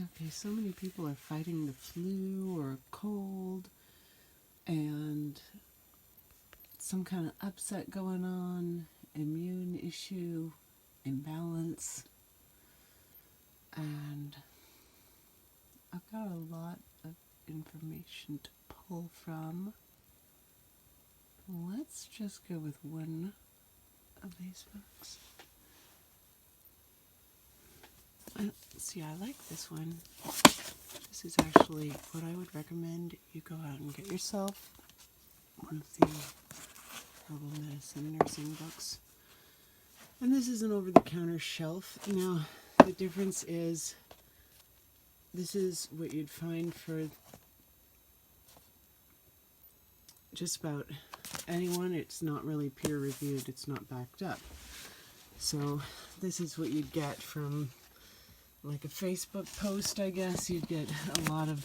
Okay, so many people are fighting the flu or cold and some kind of upset going on, immune issue, imbalance, and I've got a lot of information to pull from. Let's just go with one of these books. See, I like this one. This is actually what I would recommend you go out and get yourself one of the herbal medicine nursing books. And this is an over-the-counter shelf. Now, the difference is this is what you'd find for just about anyone. It's not really peer-reviewed. It's not backed up. So this is what you'd get from like a Facebook post, I guess. You'd get a lot of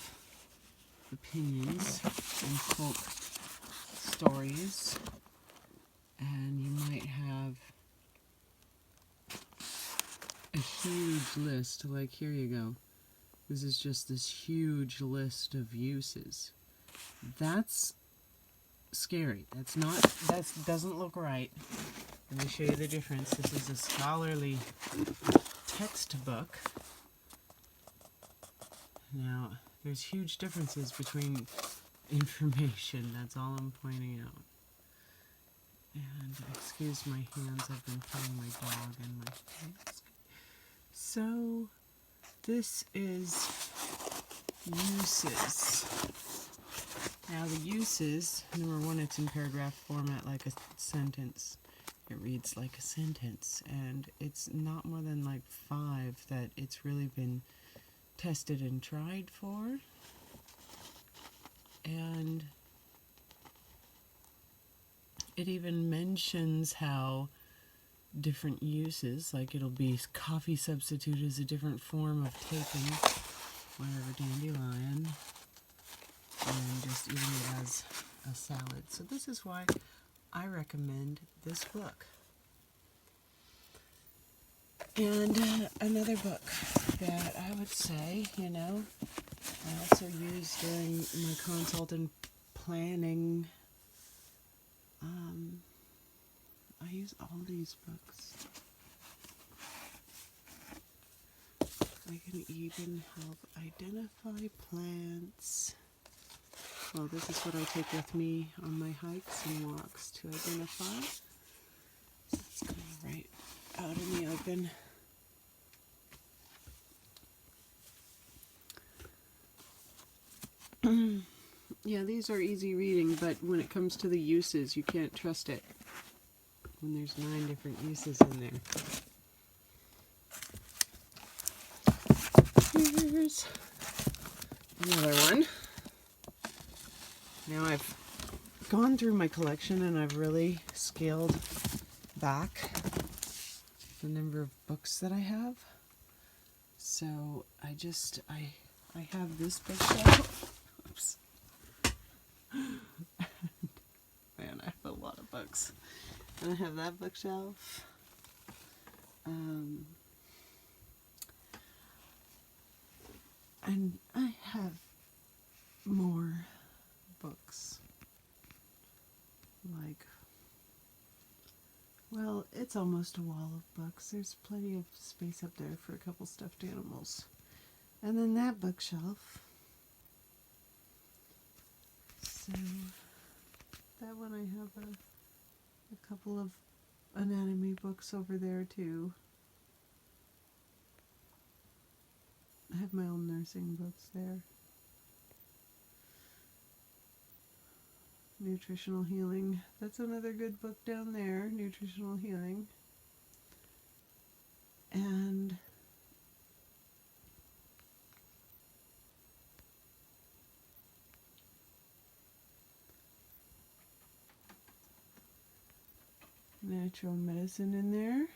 opinions and folk stories. And you might have a huge list. Like, here you go. This is just this huge list of uses. That's scary. That doesn't look right. Let me show you the difference. This is a scholarly textbook. Now, there's huge differences between information. That's all I'm pointing out. And excuse my hands, I've been playing my dog and my hands. So, this is uses. Now the uses, number one, it's in paragraph format like a sentence. It reads like a sentence, and it's not more than like 5 that it's really been tested and tried for. And it even mentions how different uses, like it'll be coffee substitute as a different form of taking whatever dandelion, and just eating it as a salad. So this is why I recommend this book. And another book that I would say, I also use during my consult and planning. I use all these books. I can even help identify plants. Well, this is what I take with me on my hikes and walks to identify. So it's going right out in the open. Yeah, these are easy reading, but when it comes to the uses, you can't trust it when there's 9 different uses in there. Here's another one. Now I've gone through my collection and I've really scaled back the number of books that I have. So I have this bookshelf. Oops. Man, I have a lot of books. And I have that bookshelf. And I have more books. Well, it's almost a wall of books. There's plenty of space up there for a couple stuffed animals. And then that bookshelf. So, that one I have a couple of anatomy books over there too. I have my own nursing books there. Nutritional healing. That's another good book down there, nutritional healing. And natural medicine in there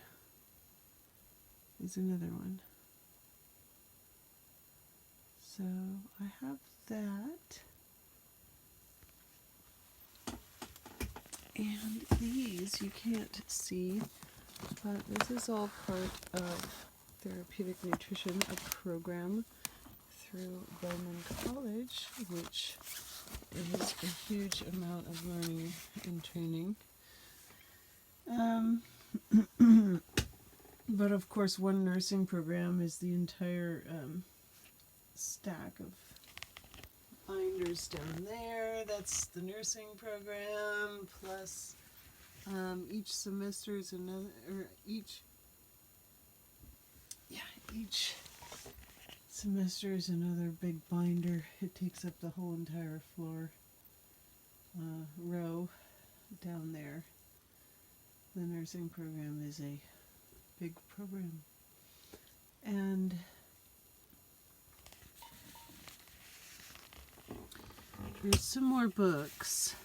is another one. So I have that. And these you can't see, but this is all part of Therapeutic Nutrition, a program through Bowman College, which is a huge amount of learning and training. But of course, one nursing program is the entire stack of binders down there. That's the nursing program, plus each semester is another, or each semester is another big binder. It takes up the whole entire floor row down there. The nursing program is a big program. And there's some more books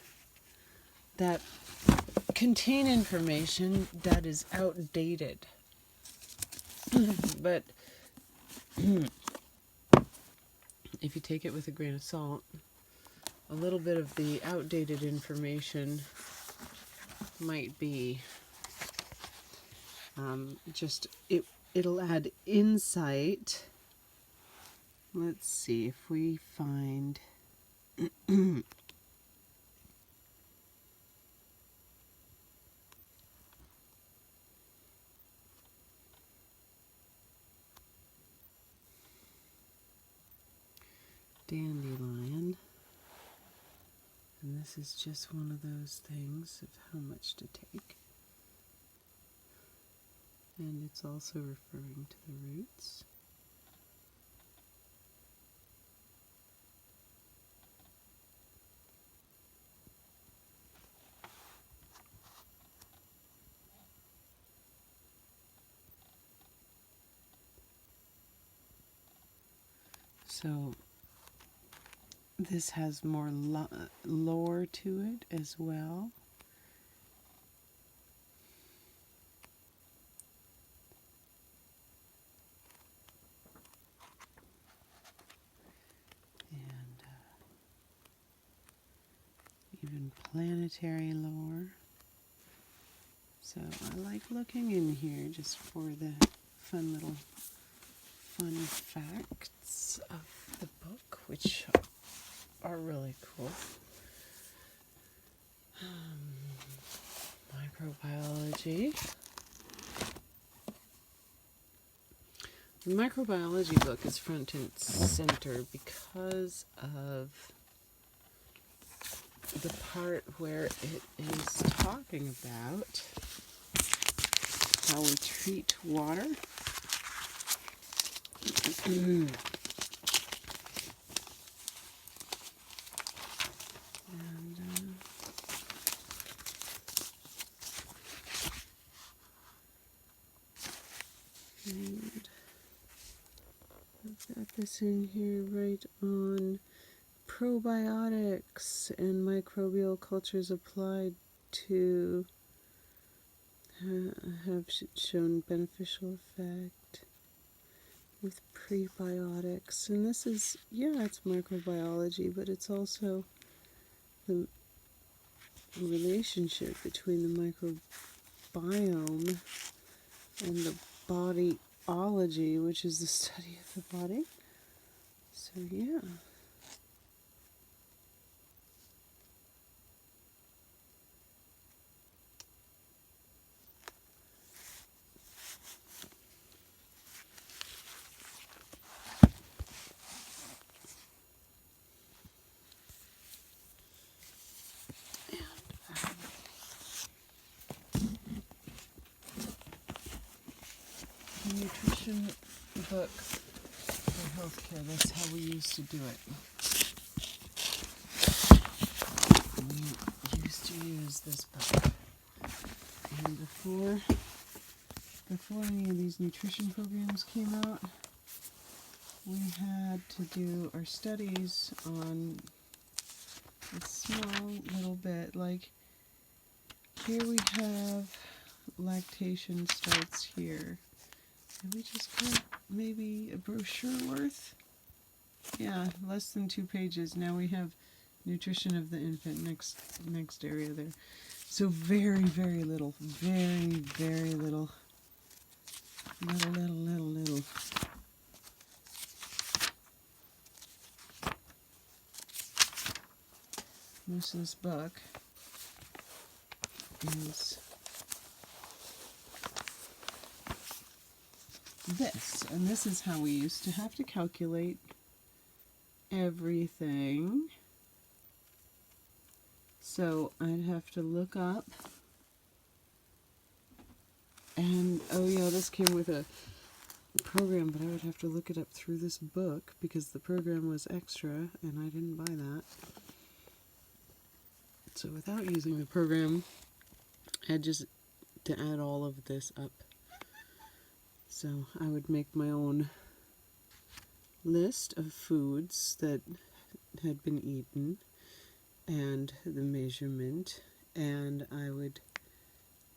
that contain information that is outdated. But if you take it with a grain of salt, a little bit of the outdated information might be it'll add insight. Let's see if we find dandelion, and this is just one of those things of how much to take, and it's also referring to the roots. So this has more lore to it as well. And even planetary lore. So I like looking in here just for the fun facts of the book, which are really cool. Microbiology. The microbiology book is front and center because of the part where it is talking about how we treat water. And I've got this in here right on probiotics and microbial cultures applied to have shown beneficial effect with prebiotics. And this is, it's microbiology, but it's also the relationship between the microbiome and the bodyology, which is the study of the body. So yeah. Nutrition book for healthcare. That's how we used to do it. We used to use this book. And before any of these nutrition programs came out, we had to do our studies on a small little bit. Like, here we have lactation starts here. And we just got maybe a brochure worth? Yeah, less than 2 pages. Now we have nutrition of the infant, next area there. So very, very little. Very, very little. Little. most of this book is this. And this is how we used to have to calculate everything. So I'd have to look up, and oh yeah, this came with a program, but I would have to look it up through this book because the program was extra and I didn't buy that. So without using the program, I had just to add all of this up. So I would make my own list of foods that had been eaten and the measurement, and I would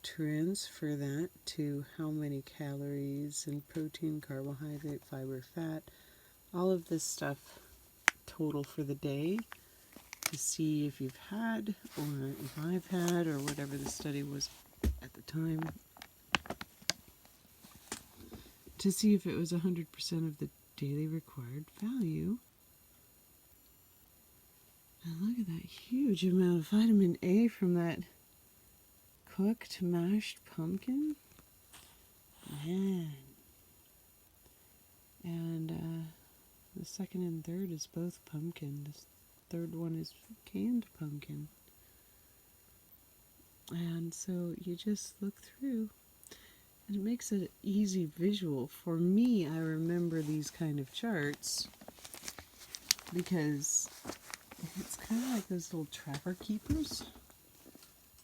transfer that to how many calories and protein, carbohydrate, fiber, fat, all of this stuff total for the day to see if you've had, or if I've had, or whatever the study was at the time, to see if it was 100% of the daily required value. And look at that huge amount of vitamin A from that cooked mashed pumpkin. Man. And the second and third is both pumpkin. The third one is canned pumpkin. And so you just look through, and it makes an easy visual. For me, I remember these kind of charts because it's kind of like those little trapper keepers.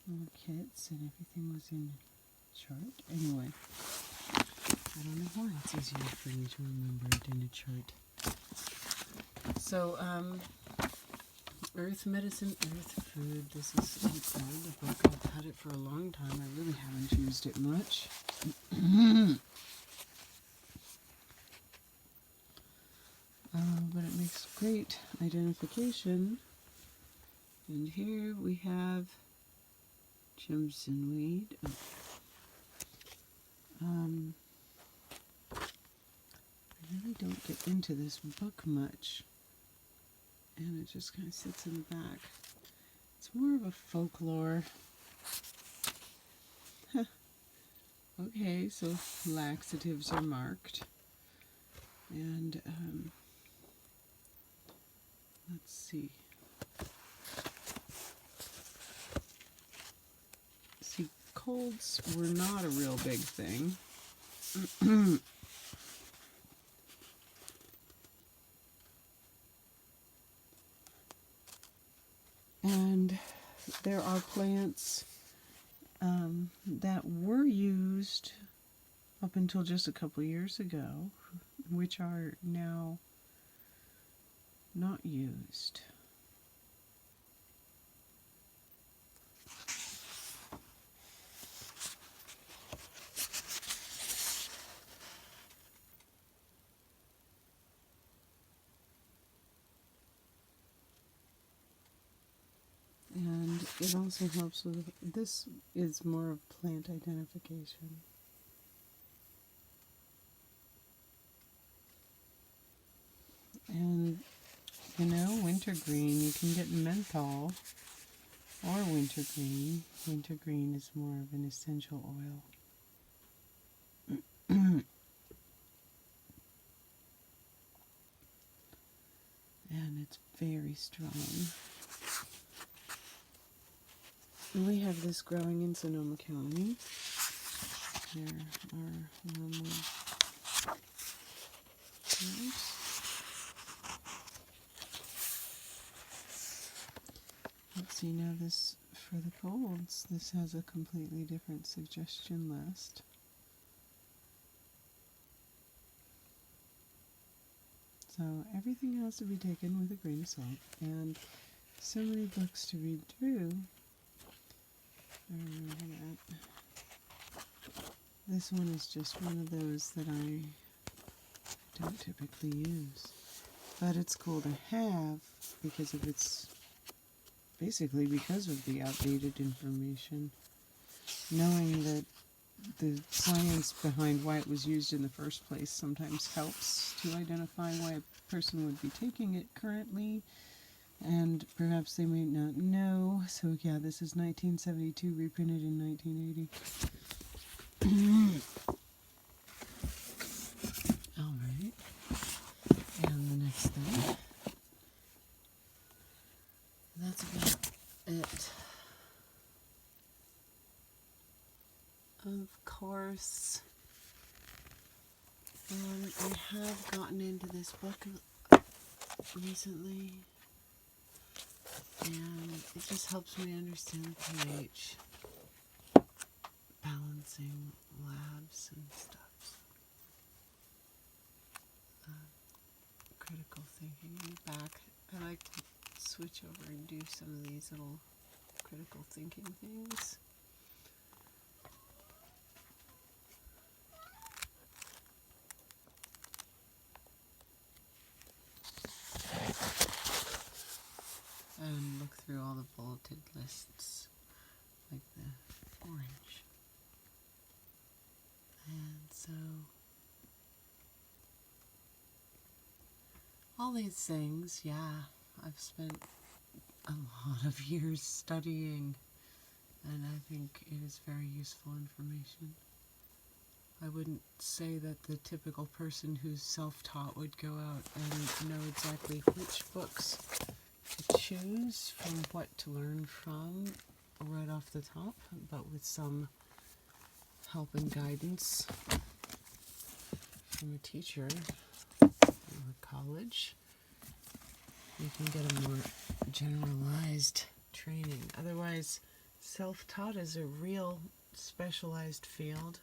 Little kits, and everything was in a chart. Anyway, I don't know why it's easier for me to remember it in a chart. So, Earth Medicine, Earth Food. This is an old book. I've had it for a long time. I really haven't used it much. But it makes great identification. And here we have Jimson weed. I really don't get into this book much, and it just kind of sits in the back. It's more of a folklore. Okay, so laxatives are marked, and let's see. See, colds were not a real big thing. And there are plants that were used up until just a couple years ago, which are now not used. And it also helps with, this is more of plant identification. And, you know, wintergreen, you can get menthol or wintergreen. Wintergreen is more of an essential oil. And it's very strong. We have this growing in Sonoma County. There are wormwood plants. Let's see, now this, for the colds, this has a completely different suggestion list. So everything has to be taken with a grain of salt, and so many books to read through. I remember that. This one is just one of those that I don't typically use. But it's cool to have because of its, basically because of the outdated information. Knowing that the science behind why it was used in the first place sometimes helps to identify why a person would be taking it currently, and perhaps they may not know. So yeah, this is 1972, reprinted in 1980. All right, and the next thing. That's about it. Of course, I have gotten into this book recently, and it just helps me understand pH, balancing labs and stuff. Critical thinking and back. I like to switch over and do some of these little critical thinking things. And look through all the bulleted lists, like the orange. And so, all these things, yeah, I've spent a lot of years studying, and I think it is very useful information. I wouldn't say that the typical person who's self-taught would go out and know exactly which books to choose from what to learn from right off the top, but with some help and guidance from a teacher or college, you can get a more generalized training. Otherwise, self-taught is a real specialized field,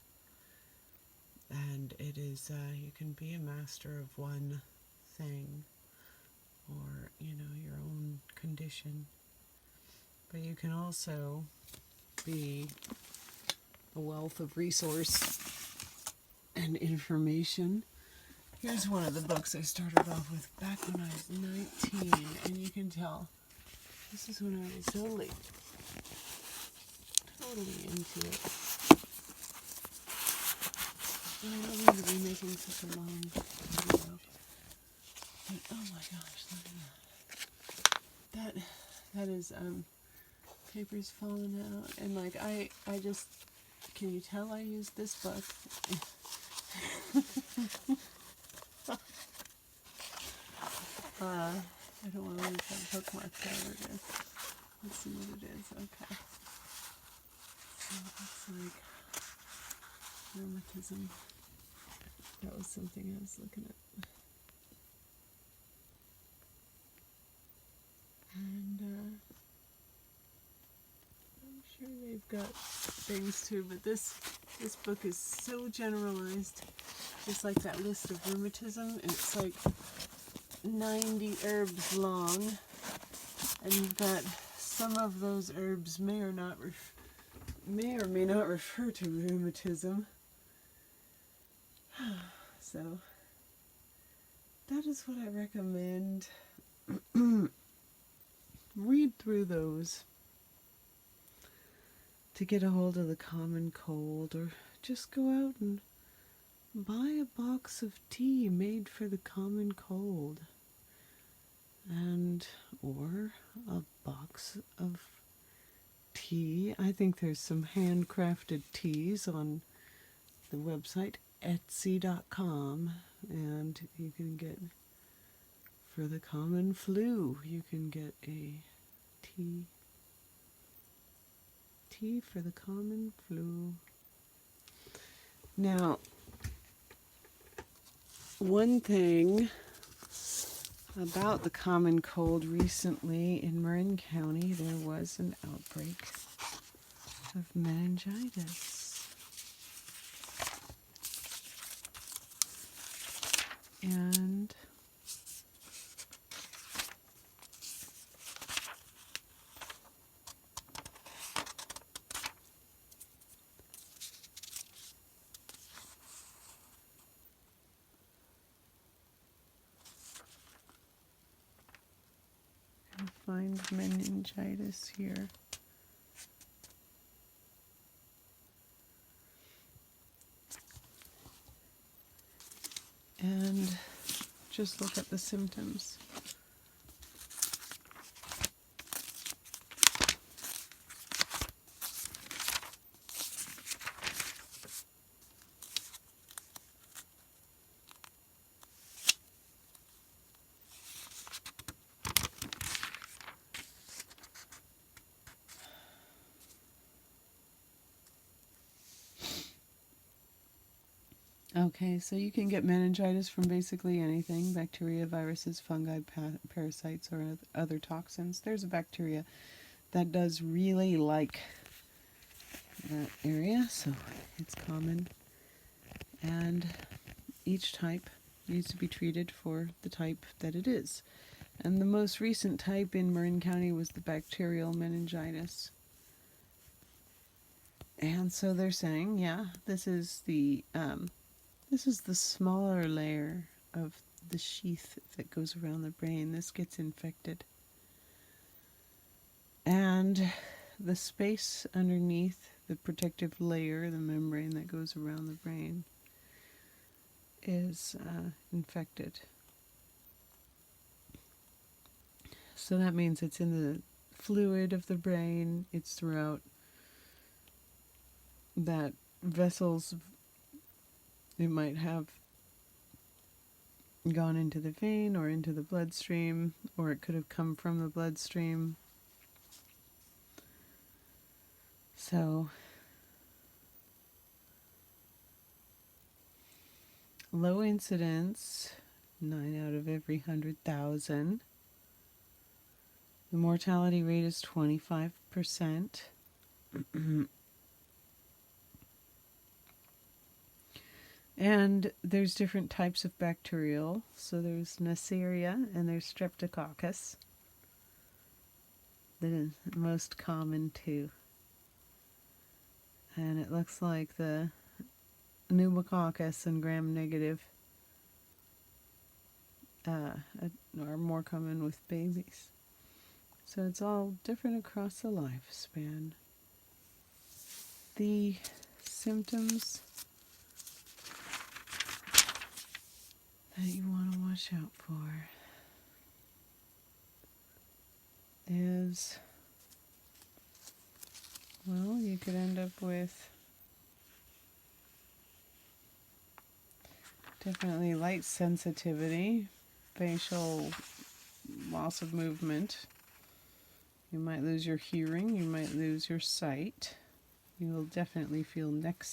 and it is, you can be a master of one thing, or, your own condition. But you can also be a wealth of resource and information. Here's one of the books I started off with back when I was 19, and you can tell this is when I was totally into it. And I don't mean to be making such a long video, but oh my gosh, look at that. That is papers falling out, and like I just, can you tell I used this book? I don't want to leave that bookmark, whatever it is. Let's see what it is. Okay. So it looks like rheumatism. That was something I was looking at. And I'm sure they've got things too, but this book is so generalized. Just like that list of rheumatism, and it's like 90 herbs long, and you've got some of those herbs may or may not refer to rheumatism. So that is what I recommend. Read through those to get a hold of the common cold, or just go out and buy a box of tea made for the common cold, and or a box of tea. I think there's some handcrafted teas on the website Etsy.com, and you can get, for the common flu, you can get a tea for the common flu. Now, one thing about the common cold, recently in Marin County there was an outbreak of meningitis. And I'll find meningitis here. And just look at the symptoms. Okay, so you can get meningitis from basically anything: bacteria, viruses, fungi, parasites, or other toxins. There's a bacteria that does really like that area, so it's common. And each type needs to be treated for the type that it is. And the most recent type in Marin County was the bacterial meningitis. And so they're saying, yeah, this is the smaller layer of the sheath that goes around the brain. This gets infected. And the space underneath the protective layer, the membrane that goes around the brain, is infected. So that means it's in the fluid of the brain, it's throughout that vessels. It might have gone into the vein or into the bloodstream, or it could have come from the bloodstream. So low incidence, 9 out of every 100,000. The mortality rate is 25%. And there's different types of bacterial. So there's Neisseria and there's Streptococcus. The most common two. And it looks like the pneumococcus and gram-negative are more common with babies. So it's all different across the lifespan. The symptoms that you want to watch out for is, well, you could end up with definitely light sensitivity, facial loss of movement. You might lose your hearing, you might lose your sight. You will definitely feel neck